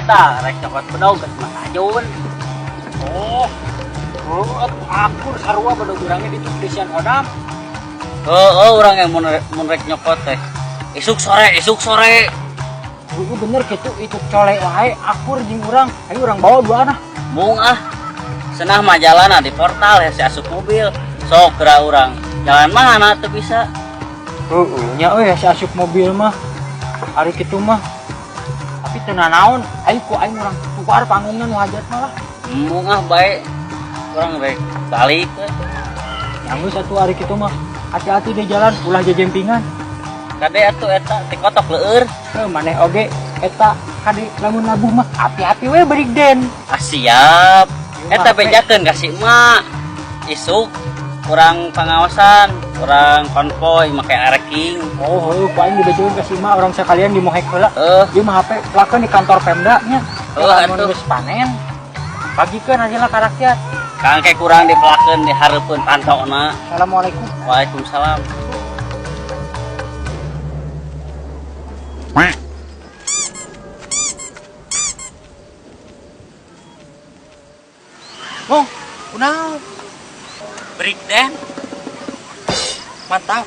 eta rek cokot bedog geus mah ajun. Oh aku sarua bedog urangnya di tulisan Odam. Urang yang mun rek nyokot teh. Isuk sore. Bener gitu itu colek wae akur jeung urang. Ayo urang bawa duana. Mung senah mah jalan di portal hese asup mobil. Sok geura urang. Jalan mana teu bisa. Nya euy hese asup mobil mah. Ari kitu mah. Tapi teu naon. Ayo ku aing urang tukar panggungna nu hajat mah lah. Mung bae. Urang rek balik we. Yang satu hari kitu mah. Hati-hati di jalan ulah jejempingan. Kade atuh eta teh kotok leueur. Maneh oge eta kade lamun nabuh mah hati-hati we beurik den. Siap. Eta bejakeun ka si emak. Isuk kurang pengawasan, kurang konvoy make areking. Ku aing dibejokeun ka si emak orang sekalian dimohek heula. Ieu mah HP pelakeun di kantor Pemda nya. Lamun geus panen bagikeun hasilna ka rakyat. Kang ke kurang dipelakeun dihareupeun pantona. Assalamualaikum. Waalaikumsalam. Mong, kunaon? Break dan Mantap.